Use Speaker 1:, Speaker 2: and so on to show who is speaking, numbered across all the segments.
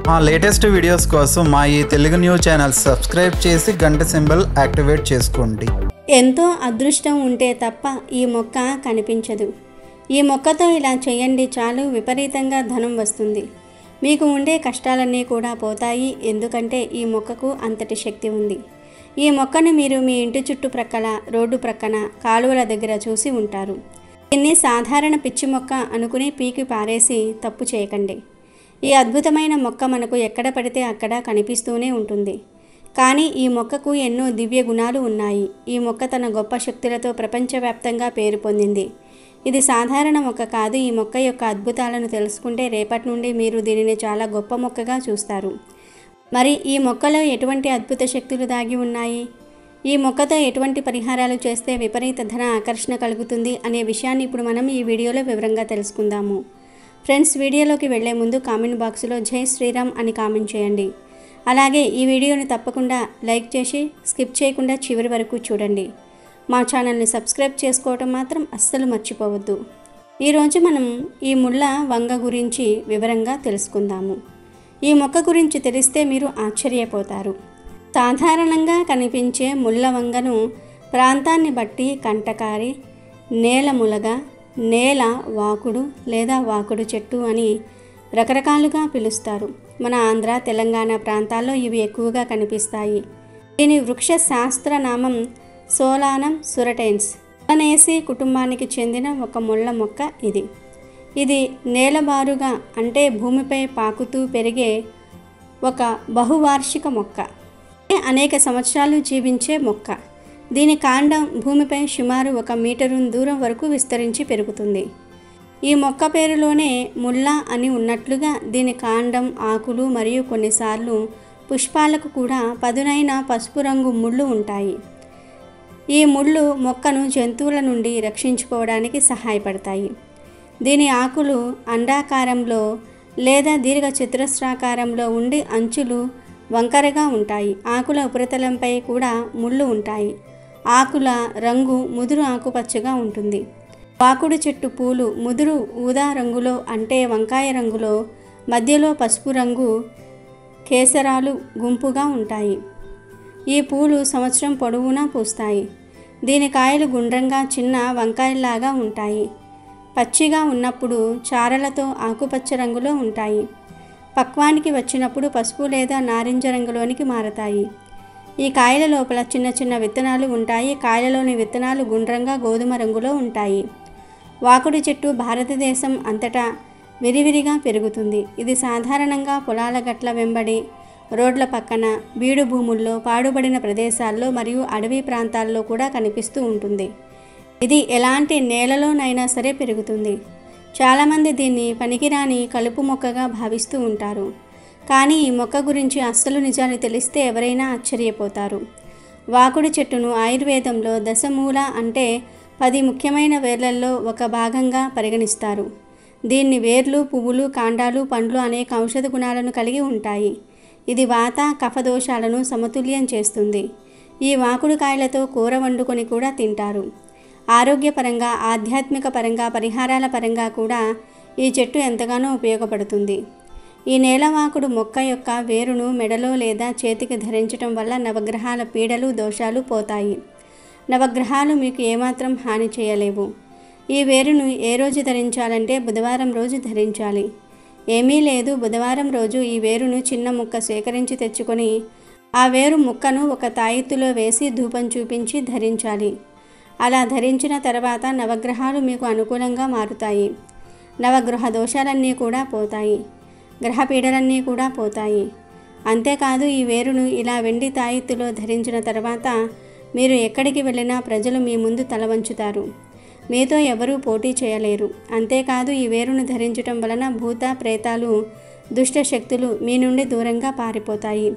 Speaker 1: మా latest videos కోసం మా ఈ తెలుగు న్యూస్ ఛానల్ సబ్స్క్రైబ్ చేసి గంట సింబల్ యాక్టివేట్ చేసుకోండి.
Speaker 2: ఎంతో అదృష్టం ఉంటే తప్ప ఈ మొక్క కనిపించదు. ఈ మొక్కతో ఇలా చేయండి చాలు, విపరీతంగా ధనం వస్తుంది. మీకు ఉండే కష్టాలన్నీ కూడా పోతాయి. ఎందుకంటే ఈ మొక్కకు అంతటి శక్తి ఉంది. ఈ మొక్కను మీరు మీ ఇంటి చుట్టుప్రక్కల, రోడ్డు ప్రక్కన, కాలువల దగ్గర చూసి ఉంటారు. దీన్ని సాధారణ పిచ్చి మొక్క అనుకుని పీకి పారేసి తప్పు చేయకండి. ఈ అద్భుతమైన మొక్క మనకు ఎక్కడ పడితే అక్కడ కనిపిస్తూనే ఉంటుంది. కానీ ఈ మొక్కకు ఎన్నో దివ్య గుణాలు ఉన్నాయి. ఈ మొక్క తన గొప్ప శక్తులతో ప్రపంచవ్యాప్తంగా పేరు పొందింది. ఇది సాధారణ మొక్క కాదు. ఈ మొక్క యొక్క అద్భుతాలను తెలుసుకుంటే రేపటి నుండి మీరు దీనిని చాలా గొప్ప మొక్కగా చూస్తారు. మరి ఈ మొక్కలో ఎటువంటి అద్భుత శక్తులు దాగి ఉన్నాయి? ఈ మొక్కతో ఎటువంటి పరిహారాలు చేస్తే విపరీత ధన ఆకర్షణ కలుగుతుంది అనే విషయాన్ని ఇప్పుడు మనం ఈ వీడియోలో వివరంగా తెలుసుకుందాము. ఫ్రెండ్స్, వీడియోలోకి వెళ్లే ముందు కామెంట్ బాక్స్లో జై శ్రీరామ్ అని కామెంట్ చేయండి. అలాగే ఈ వీడియోని తప్పకుండా లైక్ చేసి స్కిప్ చేయకుండా చివరి వరకు చూడండి. మా ఛానల్ని సబ్స్క్రైబ్ చేసుకోవటం మాత్రం అస్సలు మర్చిపోవద్దు. ఈరోజు మనం ఈ ముళ్ళ వంగ గురించి వివరంగా తెలుసుకుందాము. ఈ మొక్క గురించి తెలిస్తే మీరు ఆశ్చర్యపోతారు. సాధారణంగా కనిపించే ముళ్ళ వంగను ప్రాంతాన్ని బట్టి కంటకారి, నేల ములగ, నేల వాకుడు లేదా వాకుడు చెట్టు అని రకరకాలుగా పిలుస్తారు. మన ఆంధ్ర, తెలంగాణ ప్రాంతాల్లో ఇవి ఎక్కువగా కనిపిస్తాయి. దీని వృక్ష శాస్త్ర నామం సోలానం సురటెన్స్ అనేసి కుటుంబానికి చెందిన ఒక ముళ్ళ మొక్క ఇది. ఇది నేలబారుగా అంటే భూమిపై పాకుతూ పెరిగే ఒక బహువార్షిక మొక్క. అనేక సంవత్సరాలు జీవించే మొక్క. దీని కాండం భూమిపై సుమారు 1 మీటరు దూరం వరకు విస్తరించి పెరుగుతుంది. ఈ మొక్క పేరులోనే ముళ్ళ అని ఉన్నట్లుగా దీని కాండం, ఆకులు మరియు కొన్నిసార్లు పుష్పాలకు కూడా పదునైన పసుపు రంగు ముళ్ళు ఉంటాయి. ఈ ముళ్ళు మొక్కను జంతువుల నుండి రక్షించుకోవడానికి సహాయపడతాయి. దీని ఆకులు అండాకారంలో లేదా దీర్ఘ చతురస్రాకారంలో ఉండి అంచులు వంకరగా ఉంటాయి. ఆకుల ఉపరితలంపై కూడా ముళ్ళు ఉంటాయి. ఆకుల రంగు ముదురు ఆకుపచ్చగా ఉంటుంది. వాకుడు చెట్టు పూలు ముదురు ఊదా రంగులో అంటే వంకాయ రంగులో, మధ్యలో పసుపు రంగు కేసరాలు గుంపుగా ఉంటాయి. ఈ పూలు సంవత్సరం పొడవునా పూస్తాయి. దీని కాయలు గుండ్రంగా చిన్న వంకాయలాగా ఉంటాయి. పచ్చిగా ఉన్నప్పుడు చారలతో ఆకుపచ్చ రంగులో ఉంటాయి. పక్వానికి వచ్చినప్పుడు పసుపు లేదా నారింజ రంగులోనికి మారతాయి. ఈ కాయల లోపల చిన్న చిన్న విత్తనాలు ఉంటాయి. కాయలలోని విత్తనాలు గుండ్రంగా గోధుమ రంగులో ఉంటాయి. వాకుడి చెట్టు భారతదేశం అంతటా విరివిరిగా పెరుగుతుంది. ఇది సాధారణంగా పొలాల గట్ల వెంబడి, రోడ్ల పక్కన, బీడు భూముల్లో, పాడుబడిన ప్రదేశాల్లో మరియు అడవి ప్రాంతాల్లో కూడా కనిపిస్తూ ఉంటుంది. ఇది ఎలాంటి నేలలోనైనా సరే పెరుగుతుంది. చాలామంది దీన్ని పనికిరాని కలుపు మొక్కగా భావిస్తూ ఉంటారు. కానీ ఈ మొక్క గురించి అస్సలు నిజాలు తెలిస్తే ఎవరైనా ఆశ్చర్యపోతారు. వాకుడి చెట్టును ఆయుర్వేదంలో దశమూల అంటే 10 ముఖ్యమైన వేర్లలో ఒక భాగంగా పరిగణిస్తారు. దీన్ని వేర్లు, పువ్వులు, కాండాలు, పండ్లు అనేక ఔషధ గుణాలను కలిగి ఉంటాయి. ఇది వాత, కఫ దోషాలను సమతుల్యం చేస్తుంది. ఈ వాకుడు కాయలతో కూర వండుకొని కూడా తింటారు. ఆరోగ్యపరంగా, ఆధ్యాత్మిక పరంగా, పరిహారాల పరంగా కూడా ఈ చెట్టు ఎంతగానో ఉపయోగపడుతుంది. ఈ నేలవాకుడు మొక్క యొక్క వేరును మెడలో లేదా చేతికి ధరించటం వల్ల నవగ్రహాల పీడలు, దోషాలు పోతాయి. నవగ్రహాలు మీకు ఏమాత్రం హాని చేయలేవు. ఈ వేరును ఏ రోజు ధరించాలంటే బుధవారం రోజు ధరించాలి. ఏమీ లేదు, బుధవారం రోజు ఈ వేరును చిన్న ముక్క సేకరించి తెచ్చుకొని ఆ వేరు ముక్కను ఒక తాయెత్తులో వేసి ధూపం చూపించి ధరించాలి. అలా ధరించిన తర్వాత నవగ్రహాలు మీకు అనుకూలంగా మారుతాయి. నవగ్రహ దోషాలన్నీ కూడా పోతాయి. గ్రహ పీడలన్నీ కూడా పోతాయి. అంతేకాదు, ఈ వేరును ఇలా వెండి తాయెత్తులో ధరించిన తర్వాత మీరు ఎక్కడికి వెళ్ళినా ప్రజలు మీ ముందు తల వంచుతారు. మీతో ఎవరూ పోటీ చేయలేరు. అంతేకాదు, ఈ వేరును ధరించటం వలన భూత ప్రేతాలు, దుష్ట శక్తులు మీ నుండి దూరంగా పారిపోతాయి.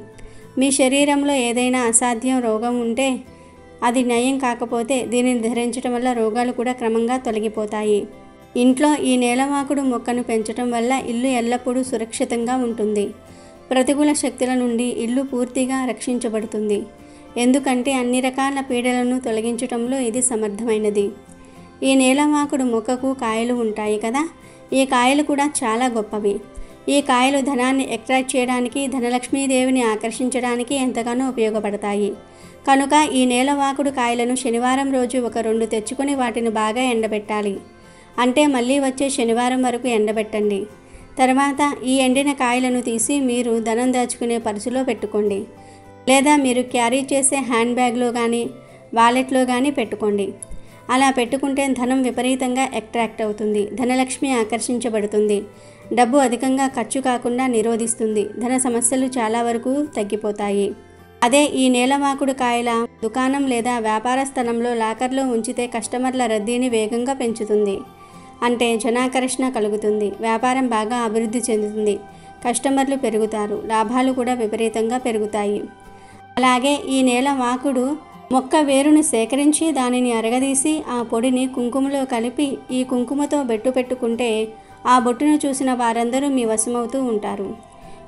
Speaker 2: మీ శరీరంలో ఏదైనా అసాధ్యం రోగం ఉంటే అది నయం కాకపోతే దీనిని ధరించడం వల్ల రోగాలు కూడా క్రమంగా తొలగిపోతాయి. ఇంట్లో ఈ నేలవాకుడు మొక్కను పెంచడం వల్ల ఇల్లు ఎల్లప్పుడూ సురక్షితంగా ఉంటుంది. ప్రతికూల శక్తుల నుండి ఇల్లు పూర్తిగా రక్షించబడుతుంది. ఎందుకంటే అన్ని రకాల పీడలను తొలగించడంలో ఇది సమర్థమైనది. ఈ నేలవాకుడు మొక్కకు కాయలు ఉంటాయి కదా, ఈ కాయలు కూడా చాలా గొప్పవి. ఈ కాయలు ధనాన్ని అట్రాక్ట్ చేయడానికి, ధనలక్ష్మీదేవిని ఆకర్షించడానికి ఎంతగానో ఉపయోగపడతాయి. కనుక ఈ నేలవాకుడు కాయలను శనివారం రోజు ఒక 2 తెచ్చుకొని వాటిని బాగా ఎండబెట్టాలి. అంటే మళ్ళీ వచ్చే శనివారం వరకు ఎండబెట్టండి. తర్వాత ఈ ఎండిన కాయలను తీసి మీరు ధనం దాచుకునే పర్సులో పెట్టుకోండి. లేదా మీరు క్యారీ చేసే హ్యాండ్ బ్యాగ్లో కానీ వాలెట్లో కానీ పెట్టుకోండి. అలా పెట్టుకుంటే ధనం విపరీతంగా అట్రాక్ట్ అవుతుంది. ధనలక్ష్మి ఆకర్షించబడుతుంది. డబ్బు అధికంగా ఖర్చు కాకుండా నిరోధిస్తుంది. ధన సమస్యలు చాలా వరకు తగ్గిపోతాయి. అదే ఈ నేలవాకుడు కాయల దుకాణం లేదా వ్యాపార స్థలంలో లాకర్లో ఉంచితే కస్టమర్ల రద్దీని వేగంగా పెంచుతుంది. అంటే జనాకర్షణ కలుగుతుంది. వ్యాపారం బాగా అభివృద్ధి చెందుతుంది. కస్టమర్లు పెరుగుతారు. లాభాలు కూడా విపరీతంగా పెరుగుతాయి. అలాగే ఈ నేలవాకుడు మొక్క వేరును సేకరించి దానిని అరగదీసి ఆ పొడిని కుంకుమలో కలిపి ఈ కుంకుమతో బెట్టు పెట్టుకుంటే ఆ బొట్టును చూసిన వారందరూ మీ వశమవుతూ ఉంటారు.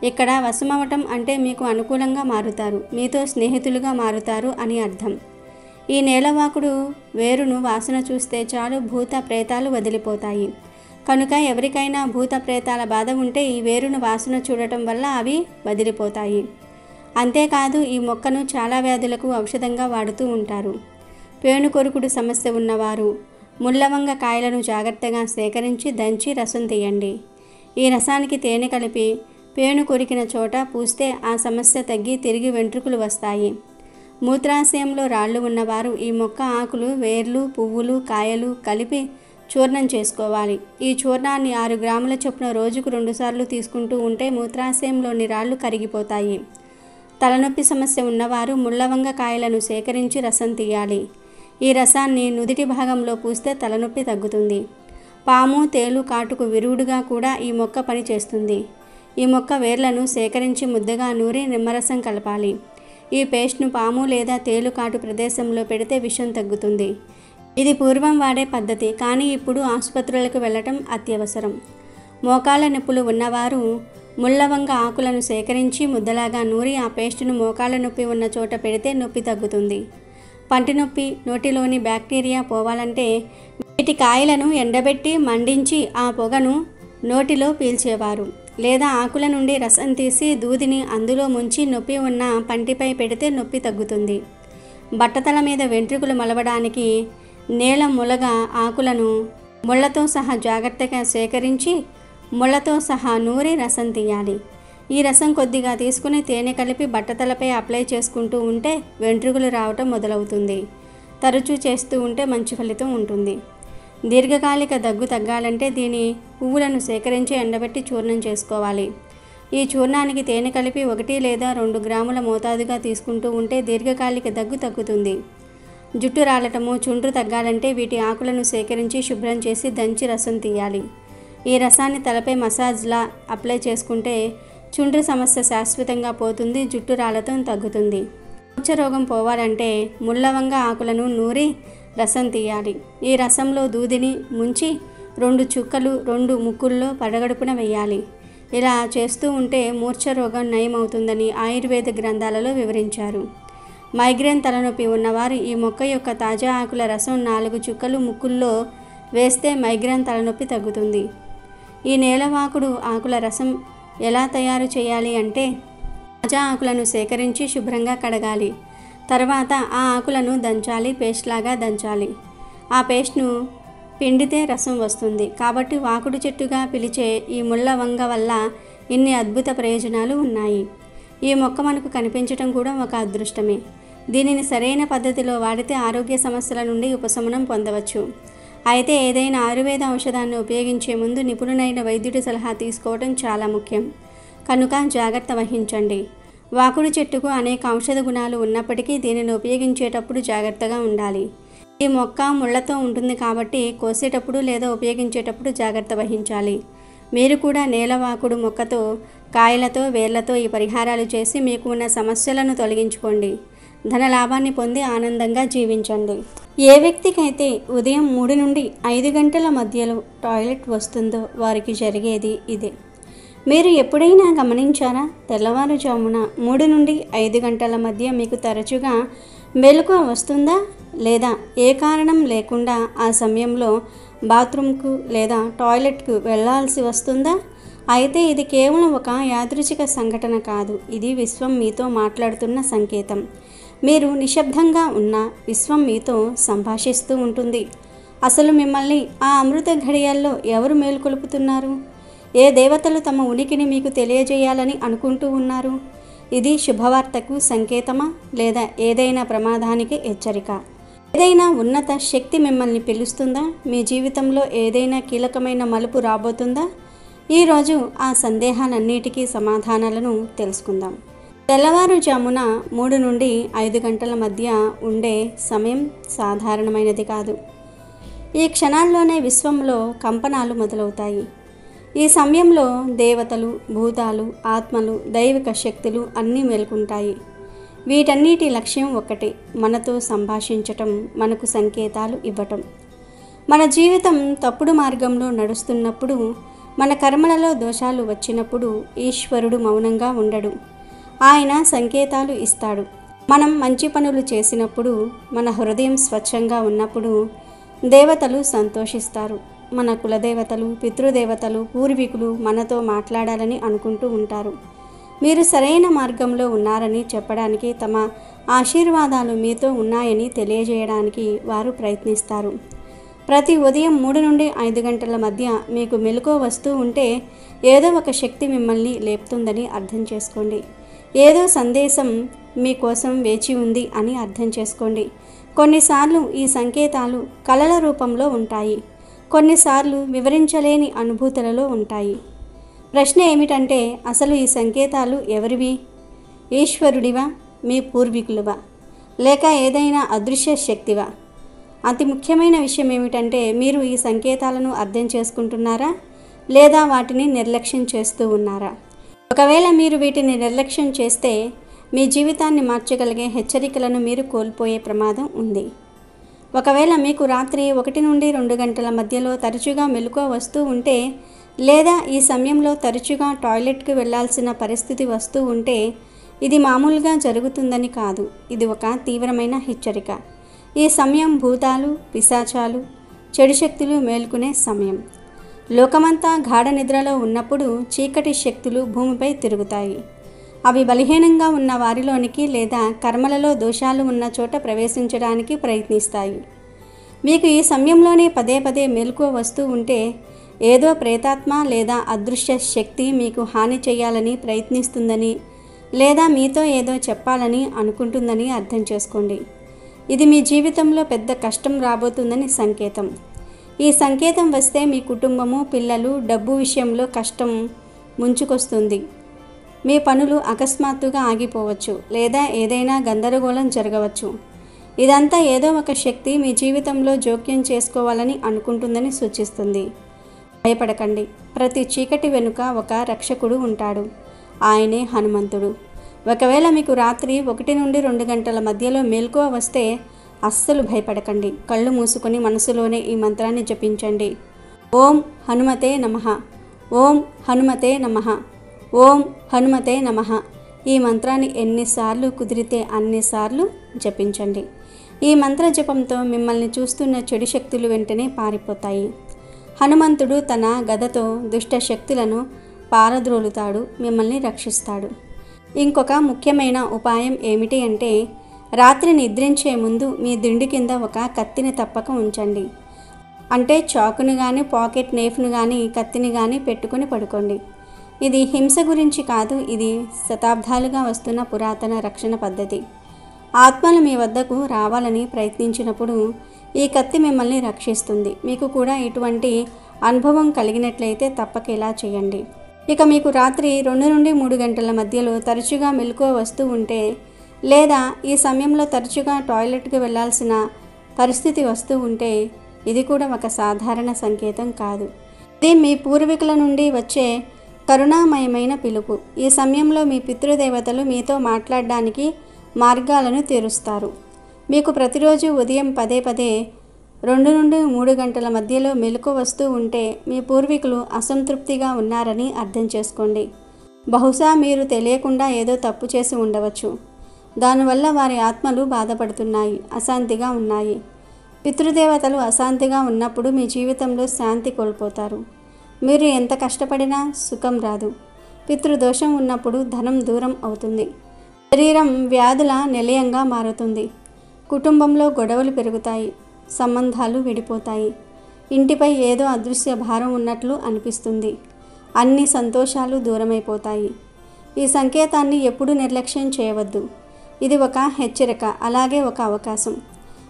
Speaker 2: ఇక్కడ వశమవటం అంటే మీకు అనుకూలంగా మారుతారు, మీతో స్నేహితులుగా మారుతారు అని అర్థం. ఈ నేలవాకుడు వేరును వాసన చూస్తే చాలు భూత ప్రేతాలు వదిలిపోతాయి. కనుక ఎవరికైనా భూత ప్రేతాల బాధ ఉంటే ఈ వేరును వాసన చూడటం వల్ల అవి వదిలిపోతాయి. అంతేకాదు ఈ మొక్కను చాలా వ్యాధులకు ఔషధంగా వాడుతూ ఉంటారు. పేనుకొరుకుడు సమస్య ఉన్నవారు ముళ్ళవంగ కాయలను జాగ్రత్తగా సేకరించి దంచి రసం తీయండి. ఈ రసానికి తేనె కలిపి పేను కొరికిన చోట పూస్తే ఆ సమస్య తగ్గి తిరిగి వెంట్రుకలు వస్తాయి. మూత్రాశయంలో రాళ్ళు ఉన్నవారు ఈ మొక్క ఆకులు, వేర్లు, పువ్వులు, కాయలు కలిపి చూర్ణం చేసుకోవాలి. ఈ చూర్ణాన్ని 6 గ్రాముల చొప్పున రోజుకు 2 సార్లు తీసుకుంటూ ఉంటే మూత్రాశయంలోని రాళ్ళు కరిగిపోతాయి. తలనొప్పి సమస్య ఉన్నవారు ముళ్ళవంగ కాయలను సేకరించి రసం తీయాలి. ఈ రసాన్ని నుదిటి భాగంలో పూస్తే తలనొప్పి తగ్గుతుంది. పాము, తేలు కాటుకు విరుగుడుగా కూడా ఈ మొక్క పని చేస్తుంది. ఈ మొక్క వేర్లను సేకరించి ముద్దగా నూరి నిమ్మరసం కలపాలి. ఈ పేస్ట్ను పాము లేదా తేలు కాటు ప్రదేశంలో పెడితే విషం తగ్గుతుంది. ఇది పూర్వం వాడే పద్ధతి, కానీ ఇప్పుడు ఆసుపత్రులకు వెళ్ళటం అత్యవసరం. మోకాళ్ళ నొప్పులు ఉన్నవారు ముళ్ళవంగ ఆకులను సేకరించి ముద్దలాగా నూరి ఆ పేస్టును మోకాళ్ళ నొప్పి ఉన్న చోట పెడితే నొప్పి తగ్గుతుంది. పంటి నొప్పి, నోటిలోని బ్యాక్టీరియా పోవాలంటే వీటి కాయలను ఎండబెట్టి మండించి ఆ పొగను నోటిలో పీల్చేవారు. లేదా ఆకుల నుండి రసం తీసి దూదిని అందులో ముంచి నొప్పి ఉన్న పంటిపై పెడితే నొప్పి తగ్గుతుంది. బట్టతల మీద వెంట్రుకలు మలవడానికి నేల ములగ ఆకులను ముళ్ళతో సహా జాగ్రత్తగా సేకరించి ముళ్ళతో సహా నూరి రసం తీయాలి. ఈ రసం కొద్దిగా తీసుకుని తేనె కలిపి బట్టతలపై అప్లై చేసుకుంటూ ఉంటే వెంట్రుకలు రావటం మొదలవుతుంది. తరచూ చేస్తూ ఉంటే మంచి ఫలితం ఉంటుంది. దీర్ఘకాలిక దగ్గు తగ్గాలంటే దీని పువ్వులను సేకరించి ఎండబెట్టి చూర్ణం చేసుకోవాలి. ఈ చూర్ణానికి తేనె కలిపి 1 లేదా 2 గ్రాముల మోతాదుగా తీసుకుంటూ ఉంటే దీర్ఘకాలిక దగ్గు తగ్గుతుంది. జుట్టు రాలటము, చుండ్రు తగ్గాలంటే వీటి ఆకులను సేకరించి శుభ్రం చేసి దంచి రసం తీయాలి. ఈ రసాన్ని తలపై మసాజ్లా అప్లై చేసుకుంటే చుండ్రు సమస్య శాశ్వతంగా పోతుంది. జుట్టు రాలటం తగ్గుతుంది. మూర్ఛరోగం పోవాలంటే ముళ్ళవంగ ఆకులను నూరి రసం తీయాలి. ఈ రసంలో దూదిని ముంచి 2 చుక్కలు 2 ముక్కుల్లో పడగడుపున వేయాలి. ఇలా చేస్తూ ఉంటే మూర్ఛరోగం నయమవుతుందని ఆయుర్వేద గ్రంథాలలో వివరించారు. మైగ్రేన్ తలనొప్పి ఉన్నవారు ఈ మొక్క యొక్క తాజా ఆకుల రసం 4 చుక్కలు ముక్కుల్లో వేస్తే మైగ్రేన్ తలనొప్పి తగ్గుతుంది. ఈ నేలవాకుడు ఆకుల రసం ఎలా తయారు చేయాలి అంటే తాజా ఆకులను సేకరించి శుభ్రంగా కడగాలి. తర్వాత ఆ ఆకులను దంచాలి, పేస్ట్ లాగా దంచాలి. ఆ పేస్ట్ను పిండితే రసం వస్తుంది. కాబట్టి వాకుడు చెట్టుగా పిలిచే ఈ ముళ్ళవంగ వల్ల ఇన్ని అద్భుత ప్రయోజనాలు ఉన్నాయి. ఈ మొక్క మనకు కనిపించటం కూడా ఒక అదృష్టమే. దీనిని సరైన పద్ధతిలో వాడితే ఆరోగ్య సమస్యల నుండి ఉపశమనం పొందవచ్చు. అయితే ఏదైనా ఆయుర్వేద ఔషధాన్ని ఉపయోగించే ముందు నిపుణులైన వైద్యుడి సలహా తీసుకోవడం చాలా ముఖ్యం. కనుక జాగ్రత్త వహించండి. వాకుడు చెట్టుకు అనేక ఔషధ గుణాలు ఉన్నప్పటికీ దీనిని ఉపయోగించేటప్పుడు జాగ్రత్తగా ఉండాలి. ఈ మొక్క ముళ్ళతో ఉంటుంది కాబట్టి కోసేటప్పుడు లేదా ఉపయోగించేటప్పుడు జాగ్రత్త వహించాలి. మీరు కూడా నేలవాకుడు మొక్కతో, కాయలతో, వేర్లతో ఈ పరిహారాలు చేసి మీకు ఉన్న సమస్యలను తొలగించుకోండి. ధన లాభాన్ని పొంది ఆనందంగా జీవించండి. ఏ వ్యక్తికైతే ఉదయం 3 నుండి 5 గంటల మధ్యలో టాయిలెట్ వస్తుందో వారికి జరిగేది ఇదే. మీరు ఎప్పుడైనా గమనించారా? తెల్లవారుజామున 3 నుండి 5 గంటల మధ్య మీకు తరచుగా మెలకువ వస్తుందా? లేదా ఏ కారణం లేకుండా ఆ సమయంలో బాత్రూమ్కు లేదా టాయిలెట్కు వెళ్ళాల్సి వస్తుందా? అయితే ఇది కేవలం ఒక యాదృచ్ఛిక సంఘటన కాదు, ఇది విశ్వం మీతో మాట్లాడుతున్న సంకేతం. మీరు నిశ్శబ్దంగా ఉన్న విశ్వం మీతో సంభాషిస్తూ ఉంటుంది. అసలు మిమ్మల్ని ఆ అమృత ఘడియల్లో ఎవరు మేలుకొలుపుతున్నారు? ఏ దేవతలు తమ ఉనికిని మీకు తెలియజేయాలని అనుకుంటూ ఉన్నారు? ఇది శుభవార్తకు సంకేతమా, లేదా ఏదైనా ప్రమాదానికి హెచ్చరిక? ఏదైనా ఉన్నత శక్తి మిమ్మల్ని పిలుస్తుందా? మీ జీవితంలో ఏదైనా కీలకమైన మలుపు రాబోతుందా? ఈరోజు ఆ సందేహాలన్నిటికీ సమాధానాలను తెలుసుకుందాం. తెల్లవారుజామున 3 నుండి 5 గంటల మధ్య ఉండే సమయం సాధారణమైనది కాదు. ఈ క్షణాల్లోనే విశ్వంలో కంపనాలు మొదలవుతాయి. ఈ సమయంలో దేవతలు, భూతాలు, ఆత్మలు, దైవిక శక్తులు అన్నీ మేల్కొంటాయి. వీటన్నిటి లక్ష్యం ఒక్కటే, మనతో సంభాషించటం, మనకు సంకేతాలు ఇవ్వటం. మన జీవితం తప్పుడు మార్గంలో నడుస్తున్నప్పుడు, మన కర్మలలో దోషాలు వచ్చినప్పుడు ఈశ్వరుడు మౌనంగా ఉండడు. ఆయన సంకేతాలు ఇస్తాడు. మనం మంచి పనులు చేసినప్పుడు, మన హృదయం స్వచ్ఛంగా ఉన్నప్పుడు దేవతలు సంతోషిస్తారు. మన కులదేవతలు, పితృదేవతలు, పూర్వీకులు మనతో మాట్లాడాలని అనుకుంటూ ఉంటారు. మీరు సరైన మార్గంలో ఉన్నారని చెప్పడానికి, తమ ఆశీర్వాదాలు మీతో ఉన్నాయని తెలియజేయడానికి వారు ప్రయత్నిస్తారు. ప్రతి ఉదయం 3 నుండి 5 గంటల మధ్య మీకు మెలకువ వస్తూ ఉంటే ఏదో ఒక శక్తి మిమ్మల్ని లేపుతుందని అర్థం చేసుకోండి. ఏదో సందేశం మీకోసం వేచి ఉంది అని అర్థం చేసుకోండి. కొన్నిసార్లు ఈ సంకేతాలు కలల రూపంలో ఉంటాయి, కొన్నిసార్లు వివరించలేని అనుభూతులలో ఉంటాయి. ప్రశ్న ఏమిటంటే, అసలు ఈ సంకేతాలు ఎవరివి? ఈశ్వరుడివా, మీ పూర్వీకులువా, లేక ఏదైనా అదృశ్య శక్తివా? అతి ముఖ్యమైన విషయం ఏమిటంటే, మీరు ఈ సంకేతాలను అర్థం చేసుకుంటున్నారా, లేదా వాటిని నిర్లక్ష్యం చేస్తూ ఉన్నారా? ఒకవేళ మీరు వీటిని నిర్లక్ష్యం చేస్తే మీ జీవితాన్ని మార్చగలిగే హెచ్చరికలను మీరు కోల్పోయే ప్రమాదం ఉంది. ఒకవేళ మీకు రాత్రి 1 నుండి 2 గంటల మధ్యలో తరచుగా మెలకువ వస్తూ ఉంటే, లేదా ఈ సమయంలో తరచుగా టాయిలెట్కి వెళ్లాల్సిన పరిస్థితి వస్తూ ఉంటే, ఇది మామూలుగా జరుగుతుందని కాదు, ఇది ఒక తీవ్రమైన హెచ్చరిక. ఈ సమయం భూతాలు, పిశాచాలు, చెడు శక్తులు మేల్కొనే సమయం. లోకమంతా గాఢ నిద్రలో ఉన్నప్పుడు చీకటి శక్తులు భూమిపై తిరుగుతాయి. అవి బలహీనంగా ఉన్న వారిలోనికి లేదా కర్మలలో దోషాలు ఉన్న చోట ప్రవేశించడానికి ప్రయత్నిస్తాయి. మీకు ఈ సమయంలోనే పదే పదే మెలకువ వస్తూ ఉంటే ఏదో ప్రేతాత్మ లేదా అదృశ్య శక్తి మీకు హాని చేయాలని ప్రయత్నిస్తుందని, లేదా మీతో ఏదో చెప్పాలని అనుకుంటుందని అర్థం చేసుకోండి. ఇది మీ జీవితంలో పెద్ద కష్టం రాబోతుందని సంకేతం. ఈ సంకేతం వస్తే మీ కుటుంబము, పిల్లలు, డబ్బు విషయంలో కష్టం ముంచుకొస్తుంది. మీ పనులు అకస్మాత్తుగా ఆగిపోవచ్చు, లేదా ఏదైనా గందరగోళం జరగవచ్చు. ఇదంతా ఏదో ఒక శక్తి మీ జీవితంలో జోక్యం చేసుకోవాలని అనుకుంటుందని సూచిస్తుంది. భయపడకండి, ప్రతి చీకటి వెనుక ఒక రక్షకుడు ఉంటాడు. ఆయనే హనుమంతుడు. ఒకవేళ మీకు రాత్రి 1 నుండి 2 గంటల మధ్యలో మెలకువ వస్తే అస్సలు భయపడకండి. కళ్ళు మూసుకొని మనసులోనే ఈ మంత్రాన్ని జపించండి. ఓం హనుమతే నమః, ఓం హనుమతే నమః, ఓం హనుమతే నమః. ఈ మంత్రాన్ని ఎన్నిసార్లు కుదిరితే అన్నిసార్లు జపించండి. ఈ మంత్ర జపంతో మిమ్మల్ని చూస్తున్న చెడు శక్తులు వెంటనే పారిపోతాయి. హనుమంతుడు తన గదతో దుష్ట శక్తులను పారద్రోలుతాడు, మిమ్మల్ని రక్షిస్తాడు. ఇంకొక ముఖ్యమైన ఉపాయం ఏమిటి అంటే, రాత్రి నిద్రించే ముందు మీ దిండు కింద ఒక కత్తిని తప్పక ఉంచండి. అంటే చాకుని కానీ, పాకెట్ నైఫ్ను కానీ, కత్తిని కానీ పెట్టుకొని పడుకోండి. ఇది హింస గురించి కాదు, ఇది శతాబ్దాలుగా వస్తున్న పురాతన రక్షణ పద్ధతి. ఆత్మలు మీ వద్దకు రావాలని ప్రయత్నించినప్పుడు ఈ కత్తి మిమ్మల్ని రక్షిస్తుంది. మీకు కూడా ఇటువంటి అనుభవం కలిగినట్లయితే తప్పక ఇలా చేయండి. ఇక మీకు రాత్రి 2 నుండి 3 గంటల మధ్యలో తరచుగా మెలకువ వస్తూ ఉంటే, లేదా ఈ సమయంలో తరచుగా టాయిలెట్కి వెళ్లాల్సిన పరిస్థితి వస్తూ ఉంటే, ఇది కూడా ఒక సాధారణ సంకేతం కాదు. ఇది మీ పూర్వీకుల నుండి వచ్చే కరుణామయమైన పిలుపు. ఈ సమయంలో మీ పితృదేవతలు మీతో మాట్లాడడానికి మార్గాలను తెరుస్తారు. మీకు ప్రతిరోజు ఉదయం పదే పదే 2 నుండి 3 గంటల మధ్యలో మెలకువ వస్తూ ఉంటే మీ పూర్వీకులు అసంతృప్తిగా ఉన్నారని అర్థం చేసుకోండి. బహుశా మీరు తెలియకుండా ఏదో తప్పు చేసి ఉండవచ్చు. దానివల్ల వారి ఆత్మలు బాధపడుతున్నాయి, అశాంతిగా ఉన్నాయి. పితృదేవతలు అశాంతిగా ఉన్నప్పుడు మీ జీవితంలో శాంతి కోల్పోతారు. మీరు ఎంత కష్టపడినా సుఖం రాదు. పితృదోషం ఉన్నప్పుడు ధనం దూరం అవుతుంది. శరీరం వ్యాధుల నిలయంగా మారుతుంది. కుటుంబంలో గొడవలు పెరుగుతాయి. సంబంధాలు విడిపోతాయి. ఇంటిపై ఏదో అదృశ్య భారం ఉన్నట్లు అనిపిస్తుంది. అన్ని సంతోషాలు దూరమైపోతాయి. ఈ సంకేతాన్ని ఎప్పుడూ నిర్లక్ష్యం చేయవద్దు. ఇది ఒక హెచ్చరిక, అలాగే ఒక అవకాశం.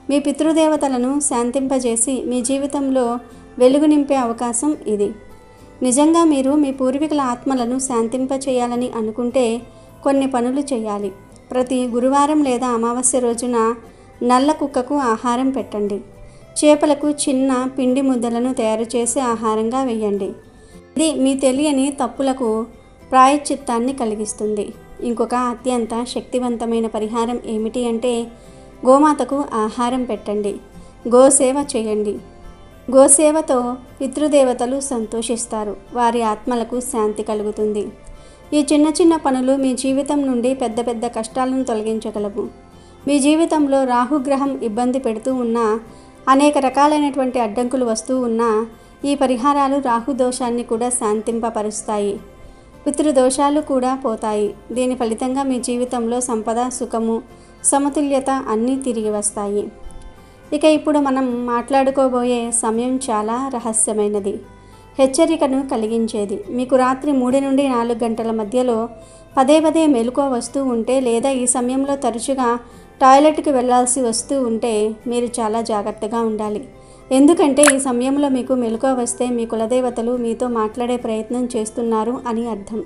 Speaker 2: మీ పితృదేవతలను శాంతింపజేసి మీ జీవితంలో వెలుగు నింపే అవకాశం ఇది. నిజంగా మీరు మీ పూర్వీకుల ఆత్మలను శాంతింపచేయాలని అనుకుంటే కొన్ని పనులు చేయాలి. ప్రతి గురువారం లేదా అమావాస్య రోజున నల్ల కుక్కకు ఆహారం పెట్టండి. చేపలకు చిన్న పిండి ముద్దలను తయారు చేసి ఆహారంగా వేయండి. ఇది మీ తెలియని తప్పులకు ప్రాయశ్చిత్తాన్ని కలిగిస్తుంది. ఇంకొక అత్యంత శక్తివంతమైన పరిహారం ఏమిటి అంటే గోమాతకు ఆహారం పెట్టండి. గోసేవ చేయండి. గోసేవతో పితృదేవతలు సంతోషిస్తారు. వారి ఆత్మలకు శాంతి కలుగుతుంది. ఈ చిన్న చిన్న పనులు మీ జీవితం నుండి పెద్ద పెద్ద కష్టాలను తొలగించగలవు. మీ జీవితంలో రాహుగ్రహం ఇబ్బంది పెడుతూ ఉన్నా, అనేక రకాలైనటువంటి అడ్డంకులు వస్తూ ఉన్నా ఈ పరిహారాలు రాహుదోషాన్ని కూడా శాంతింపపరుస్తాయి. పితృదోషాలు కూడా పోతాయి. దీని ఫలితంగా మీ జీవితంలో సంపద, సుఖము, సమతుల్యత అన్నీ తిరిగి వస్తాయి. ఇక ఇప్పుడు మనం మాట్లాడుకోబోయే సమయం చాలా రహస్యమైనది, హెచ్చరికను కలిగించేది. మీకు రాత్రి 3 నుండి 4 గంటల మధ్యలో పదే పదే మెలకువ వస్తూ ఉంటే, లేదా ఈ సమయంలో తరచుగా టాయిలెట్కి వెళ్ళాల్సి వస్తూ ఉంటే మీరు చాలా జాగ్రత్తగా ఉండాలి. ఎందుకంటే ఈ సమయంలో మీకు మెలకువ వస్తే మీ కులదేవతలు మీతో మాట్లాడే ప్రయత్నం చేస్తున్నారు అని అర్థం.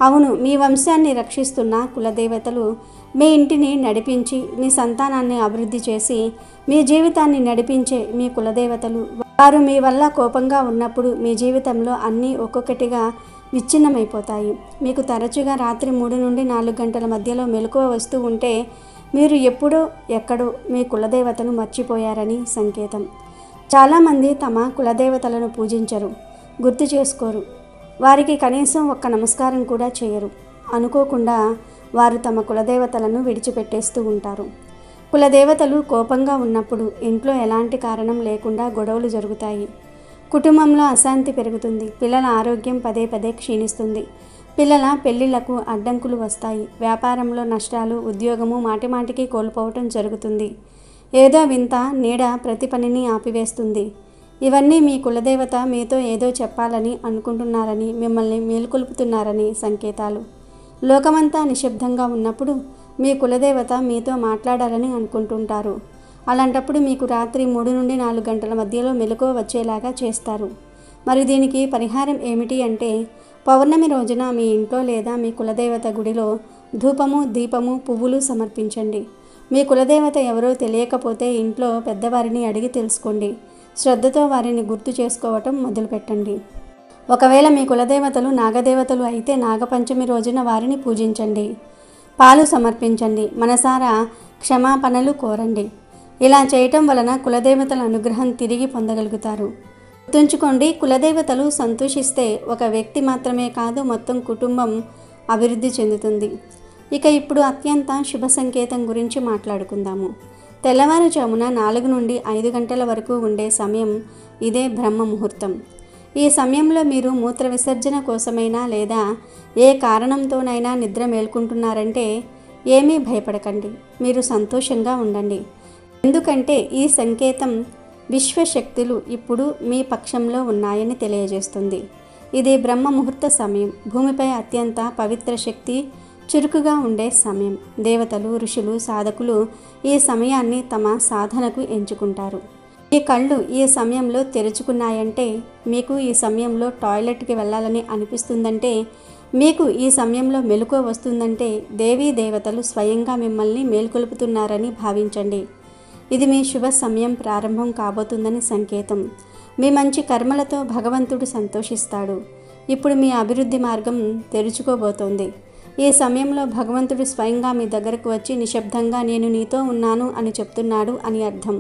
Speaker 2: అవును, మీ వంశాన్ని రక్షిస్తున్న కులదేవతలు మీ ఇంటిని నడిపించి మీ సంతానాన్ని అభివృద్ధి చేసి మీ జీవితాన్ని నడిపించే మీ కులదేవతలు. వారు మీ వల్ల కోపంగా ఉన్నప్పుడు మీ జీవితంలో అన్నీ ఒక్కొక్కటిగా విచ్ఛిన్నమైపోతాయి. మీకు తరచుగా రాత్రి 3 నుండి 4 గంటల మధ్యలో మెలకువ వస్తూ ఉంటే మీరు ఎప్పుడో ఎక్కడో మీ కులదేవతను మర్చిపోయారని సంకేతం. చాలామంది తమ కులదేవతలను పూజించరు, గుర్తు చేసుకోరు. వారికి కనీసం ఒక్క నమస్కారం కూడా చేయరు. అనుకోకుండా వారు తమ కులదేవతలను విడిచిపెట్టేస్తూ ఉంటారు. కులదేవతలు కోపంగా ఉన్నప్పుడు ఇంట్లో ఎలాంటి కారణం లేకుండా గొడవలు జరుగుతాయి. కుటుంబంలో అశాంతి పెరుగుతుంది. పిల్లల ఆరోగ్యం పదే పదే క్షీణిస్తుంది. పిల్లల పెళ్లిళ్లకు అడ్డంకులు వస్తాయి. వ్యాపారంలో నష్టాలు, ఉద్యోగము మాటిమాటికి కోల్పోవటం జరుగుతుంది. ఏదో వింత నీడ ప్రతి పనిని ఆపివేస్తుంది. ఇవన్నీ మీ కులదేవత మీతో ఏదో చెప్పాలని అనుకుంటున్నారని, మిమ్మల్ని మేలుకొల్పుతున్నారని సంకేతాలు. లోకమంతా నిశ్శబ్దంగా ఉన్నప్పుడు మీ కులదేవత మీతో మాట్లాడాలని అనుకుంటుంటారు. అలాంటప్పుడు మీకు రాత్రి 3 నుండి 4 గంటల మధ్యలో మెలకువ వచ్చేలాగా చేస్తారు. మరి దీనికి పరిహారం ఏమిటి అంటే పౌర్ణమి రోజున మీ ఇంట్లో లేదా మీ కులదేవత గుడిలో ధూపము, దీపము, పువ్వులు సమర్పించండి. మీ కులదేవత ఎవరో తెలియకపోతే ఇంట్లో పెద్దవారిని అడిగి తెలుసుకోండి. శ్రద్ధతో వారిని గుర్తు చేసుకోవటం మొదలుపెట్టండి. ఒకవేళ మీ కులదేవతలు నాగదేవతలు అయితే నాగపంచమి రోజున వారిని పూజించండి. పాలు సమర్పించండి. మనసారా క్షమాపణలు కోరండి. ఇలా చేయటం వలన కులదేవతల అనుగ్రహం తిరిగి పొందగలుగుతారు. గుర్తుంచుకోండి, కులదేవతలు సంతోషిస్తే ఒక వ్యక్తి మాత్రమే కాదు, మొత్తం కుటుంబం అభివృద్ధి చెందుతుంది. ఇక ఇప్పుడు అత్యంత శుభ సంకేతం గురించి మాట్లాడుకుందాము. తెల్లవారుజామున 4 నుండి 5 గంటల వరకు ఉండే సమయం ఇదే బ్రహ్మ ముహూర్తం. ఈ సమయంలో మీరు మూత్ర విసర్జన కోసమైనా లేదా ఏ కారణంతోనైనా నిద్ర మేల్కుంటున్నారంటే ఏమీ భయపడకండి. మీరు సంతోషంగా ఉండండి. ఎందుకంటే ఈ సంకేతం విశ్వశక్తులు ఇప్పుడు మీ పక్షంలో ఉన్నాయని తెలియజేస్తుంది. ఇది బ్రహ్మ ముహూర్త సమయం. భూమిపై అత్యంత పవిత్ర శక్తి చురుకుగా ఉండే సమయం. దేవతలు, ఋషులు, సాధకులు ఈ సమయాన్ని తమ సాధనకు ఎంచుకుంటారు. ఈ కళ్ళు ఈ సమయంలో తెరుచుకున్నాయంటే, మీకు ఈ సమయంలో టాయిలెట్కి వెళ్ళాలని అనిపిస్తుందంటే, మీకు ఈ సమయంలో మెలకువ వస్తుందంటే దేవీ దేవతలు స్వయంగా మిమ్మల్ని మేల్కొల్పుతున్నారని భావించండి. ఇది మీ శుభ సమయం ప్రారంభం కాబోతుందని సంకేతం. మీ మంచి కర్మలతో భగవంతుడు సంతోషిస్తాడు. ఇప్పుడు మీ అభివృద్ధి మార్గం తెరుచుకోబోతోంది. ఈ సమయంలో భగవంతుడు స్వయంగా మీ దగ్గరకు వచ్చి నిశ్శబ్దంగా నేను నీతో ఉన్నాను అని చెప్తున్నాడు అని అర్థం.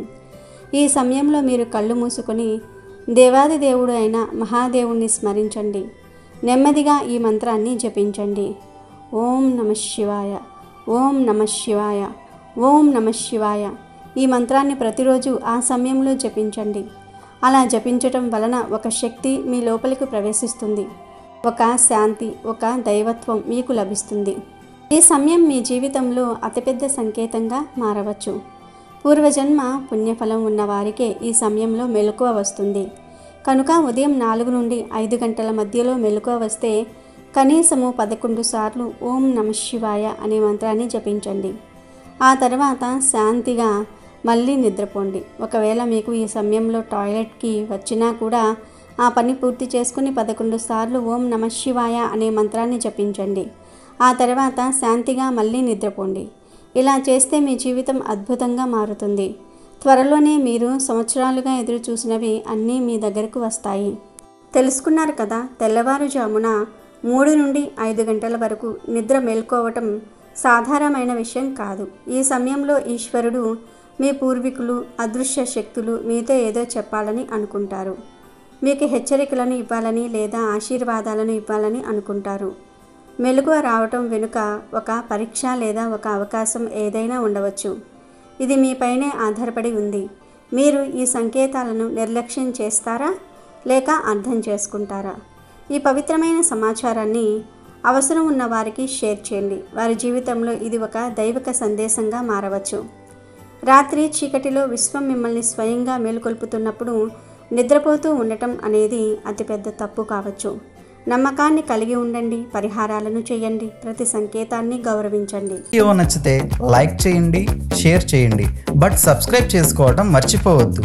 Speaker 2: ఈ సమయంలో మీరు కళ్ళు మూసుకొని దేవాది దేవుడు అయిన మహాదేవుణ్ణి స్మరించండి. నెమ్మదిగా ఈ మంత్రాన్ని జపించండి. ఓం నమః శివాయ, ఓం నమః శివాయ, ఓం నమః శివాయ. ఈ మంత్రాన్ని ప్రతిరోజు ఆ సమయంలో జపించండి. అలా జపించటం వలన ఒక శక్తి మీ లోపలికి ప్రవేశిస్తుంది, ఒక శాంతి, ఒక దైవత్వం మీకు లభిస్తుంది. ఈ సమయం మీ జీవితంలో అతిపెద్ద సంకేతంగా మారవచ్చు. పూర్వజన్మ పుణ్యఫలం ఉన్న వారికే ఈ సమయంలో మెలకువ వస్తుంది. కనుక ఉదయం 4 నుండి 5 గంటల మధ్యలో మెలకువ వస్తే కనీసము 11 సార్లు ఓం నమః శివాయ అనే మంత్రాన్ని జపించండి. ఆ తర్వాత శాంతిగా మళ్ళీ నిద్రపోండి. ఒకవేళ మీకు ఈ సమయంలో టాయిలెట్కి వచ్చినా కూడా ఆ పని పూర్తి చేసుకుని 11 సార్లు ఓం నమః శివాయ అనే మంత్రాన్ని జపించండి. ఆ తర్వాత శాంతిగా మళ్ళీ నిద్రపోండి. ఇలా చేస్తే మీ జీవితం అద్భుతంగా మారుతుంది. త్వరలోనే మీరు సంవత్సరాలుగా ఎదురు చూసినవి అన్నీ మీ దగ్గరకు వస్తాయి. తెలుసుకున్నారు కదా, తెల్లవారుజామున 3 నుండి 5 గంటల వరకు నిద్ర మేల్కోవటం సాధారణమైన విషయం కాదు. ఈ సమయంలో ఈశ్వరుడు, మీ పూర్వీకులు, అదృశ్య శక్తులు మీతో ఏదో చెప్పాలని అనుకుంటారు. మీకు హెచ్చరికలను ఇవ్వాలని లేదా ఆశీర్వాదాలను ఇవ్వాలని అనుకుంటారు. మెలకువ రావటం వెనుక ఒక పరీక్ష లేదా ఒక అవకాశం ఏదైనా ఉండవచ్చు. ఇది మీపైనే ఆధారపడి ఉంది. మీరు ఈ సంకేతాలను నిర్లక్ష్యం చేస్తారా లేక అర్థం చేసుకుంటారా? ఈ పవిత్రమైన సమాచారాన్ని అవసరం ఉన్న వారికి షేర్ చేయండి. వారి జీవితంలో ఇది ఒక దైవిక సందేశంగా మారవచ్చు. రాత్రి చీకటిలో విశ్వం మిమ్మల్ని స్వయంగా మేలుకొల్పుతున్నప్పుడు నిద్రపోతూ ఉండటం అనేది అతిపెద్ద తప్పు కావచ్చు. నమ్మకాన్ని కలిగి ఉండండి, పరిహారాలను చేయండి, ప్రతి సంకేతాన్ని గౌరవించండి.
Speaker 1: వీడియో నచ్చితే లైక్ చేయండి, షేర్ చేయండి, బట్ సబ్స్క్రైబ్ చేసుకోవడం మర్చిపోవద్దు.